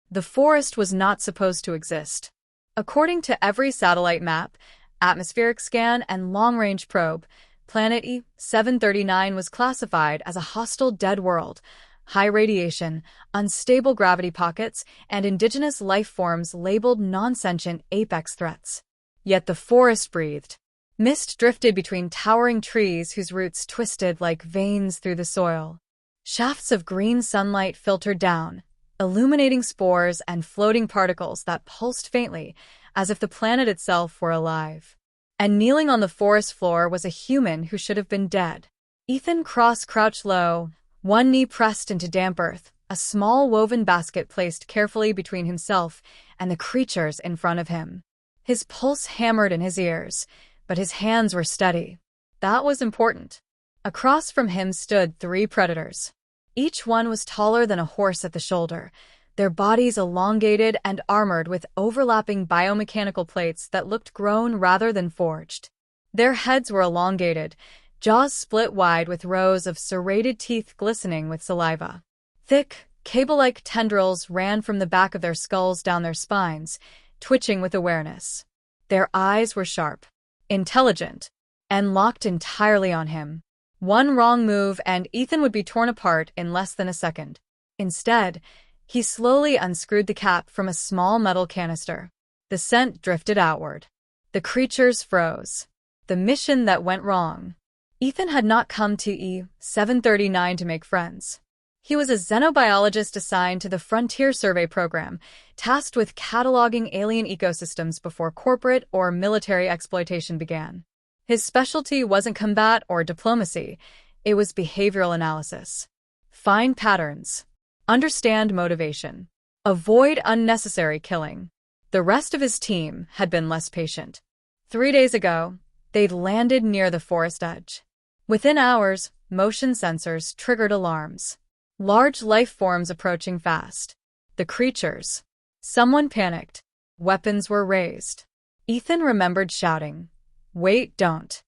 The forest was not supposed to exist. According to every satellite map, atmospheric scan, and long-range probe, Planet E-739 was classified as a hostile dead world. High radiation, unstable gravity pockets, and indigenous life forms labeled non-sentient apex threats. Yet the forest breathed. Mist drifted between towering trees whose roots twisted like veins through the soil. Shafts of green sunlight filtered down, illuminating spores and floating particles that pulsed faintly, as if the planet itself were alive. And kneeling on the forest floor was a human who should have been dead. Ethan Cross crouched low, one knee pressed into damp earth, a small woven basket placed carefully between himself and the creatures in front of him. His pulse hammered in his ears, but his hands were steady. That was important. Across from him stood 3 predators. Each one was taller than a horse at the shoulder, their bodies elongated and armored with overlapping biomechanical plates that looked grown rather than forged. Their heads were elongated, jaws split wide with rows of serrated teeth glistening with saliva. Thick, cable-like tendrils ran from the back of their skulls down their spines, twitching with awareness. Their eyes were sharp, intelligent, and locked entirely on him. One wrong move and Ethan would be torn apart in less than a second. Instead, he slowly unscrewed the cap from a small metal canister. The scent drifted outward. The creatures froze. The mission that went wrong. Ethan had not come to E-739 to make friends. He was a xenobiologist assigned to the Frontier Survey program, tasked with cataloging alien ecosystems before corporate or military exploitation began. His specialty wasn't combat or diplomacy, it was behavioral analysis. Find patterns. Understand motivation. Avoid unnecessary killing. The rest of his team had been less patient. 3 days ago, they'd landed near the forest edge. Within hours, motion sensors triggered alarms. Large life forms approaching fast. The creatures. Someone panicked. Weapons were raised. Ethan remembered shouting, "Wait, don't."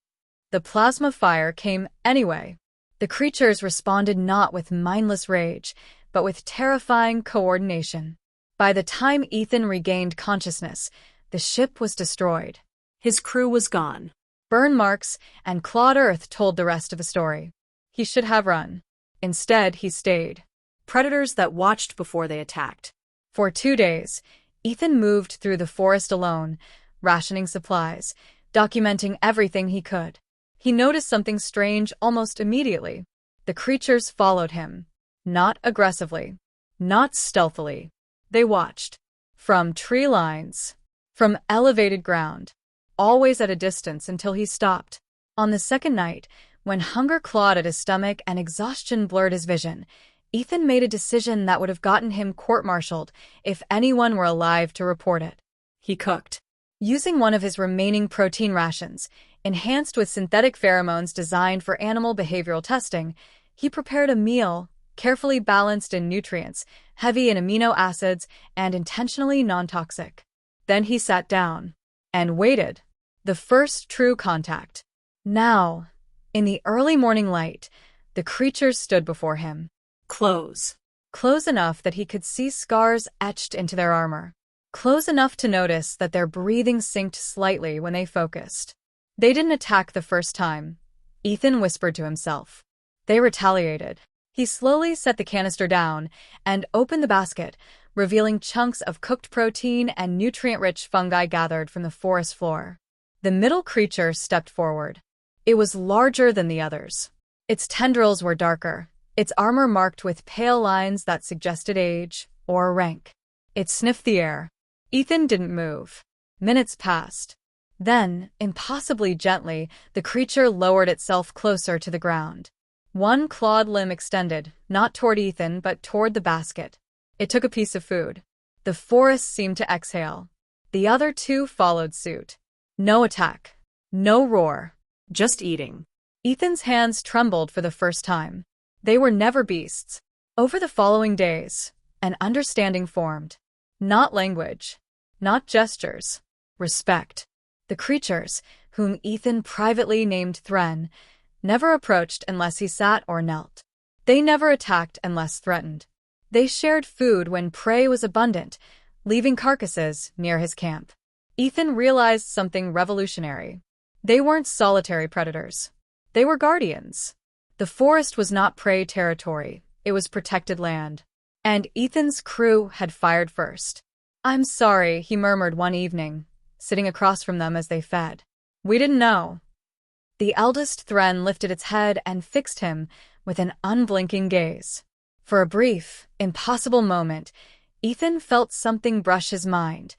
The plasma fire came anyway. The creatures responded not with mindless rage, but with terrifying coordination. By the time Ethan regained consciousness, the ship was destroyed. His crew was gone. Burn marks and clawed earth told the rest of the story. He should have run. Instead, he stayed. Predators that watched before they attacked. For 2 days, Ethan moved through the forest alone, rationing supplies, documenting everything he could. He noticed something strange almost immediately. The creatures followed him. Not aggressively. Not stealthily. They watched. From tree lines. From elevated ground. Always at a distance until he stopped. On the second night, when hunger clawed at his stomach and exhaustion blurred his vision, Ethan made a decision that would have gotten him court-martialed if anyone were alive to report it. He cooked. Using one of his remaining protein rations, enhanced with synthetic pheromones designed for animal behavioral testing, he prepared a meal, carefully balanced in nutrients, heavy in amino acids, and intentionally non-toxic. Then he sat down and waited. The first true contact. Now, in the early morning light, the creatures stood before him. Close. Close enough that he could see scars etched into their armor. Close enough to notice that their breathing synced slightly when they focused. They didn't attack the first time, Ethan whispered to himself. They retaliated. He slowly set the canister down and opened the basket, revealing chunks of cooked protein and nutrient-rich fungi gathered from the forest floor. The middle creature stepped forward. It was larger than the others. Its tendrils were darker, its armor marked with pale lines that suggested age or rank. It sniffed the air. Ethan didn't move. Minutes passed. Then, impossibly gently, the creature lowered itself closer to the ground. One clawed limb extended, not toward Ethan but toward the basket. It took a piece of food. The forest seemed to exhale. The other 2 followed suit. No attack. No roar. Just eating. Ethan's hands trembled for the first time. They were never beasts. Over the following days, an understanding formed. Not language. Not gestures. Respect. The creatures, whom Ethan privately named Thren, never approached unless he sat or knelt. They never attacked unless threatened. They shared food when prey was abundant, leaving carcasses near his camp. Ethan realized something revolutionary. They weren't solitary predators. They were guardians. The forest was not prey territory, it was protected land. And Ethan's crew had fired first. "I'm sorry," he murmured one evening, sitting across from them as they fed. "We didn't know." The eldest Thren lifted its head and fixed him with an unblinking gaze. For a brief, impossible moment, Ethan felt something brush his mind.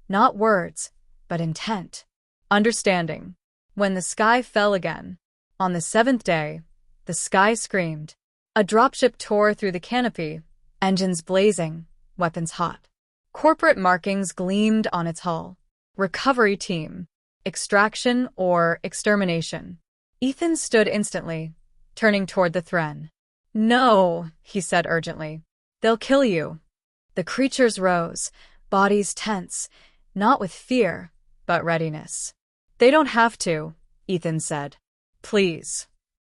Not words, but intent. Understanding. When the sky fell again. On the seventh day, the sky screamed. A dropship tore through the canopy, engines blazing, weapons hot. Corporate markings gleamed on its hull. Recovery team. Extraction or extermination. Ethan stood instantly, turning toward the Thren. "No," he said urgently. "They'll kill you." The creatures rose, bodies tense, not with fear, but readiness. "They don't have to," Ethan said. "Please."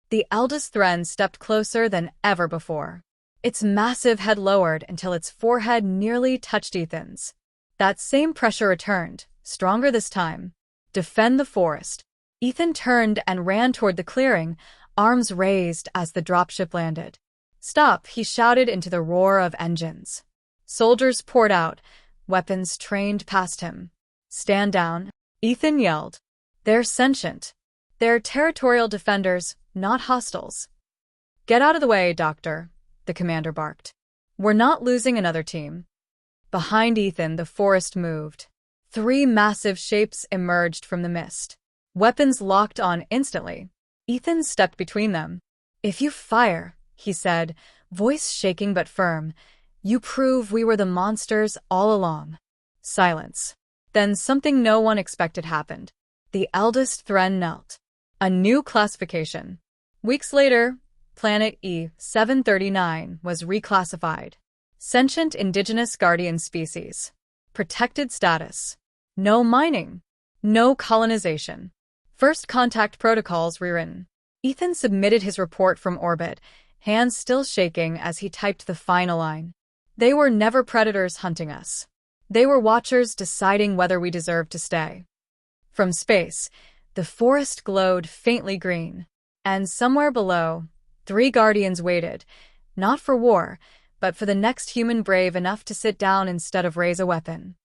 The eldest Thren stepped closer than ever before. Its massive head lowered until its forehead nearly touched Ethan's. That same pressure returned, stronger this time. "Defend the forest." Ethan turned and ran toward the clearing, arms raised as the dropship landed. "Stop," he shouted into the roar of engines. Soldiers poured out, weapons trained past him. "Stand down," Ethan yelled. "They're sentient. They're territorial defenders, not hostiles." "Get out of the way, Doctor," the commander barked. "We're not losing another team." Behind Ethan, the forest moved. 3 massive shapes emerged from the mist. Weapons locked on instantly. Ethan stepped between them. "If you fire," he said, voice shaking but firm, "you prove we were the monsters all along." Silence. Then something no one expected happened. The eldest Thren knelt. A new classification. Weeks later, Planet E-739 was reclassified. Sentient indigenous guardian species. Protected status. No mining. No colonization. First contact protocols rewritten. Ethan submitted his report from orbit, hands still shaking as he typed the final line. "They were never predators hunting us. They were watchers deciding whether we deserved to stay." From space, the forest glowed faintly green. And somewhere below, 3 guardians waited, not for war, but for the next human brave enough to sit down instead of raise a weapon.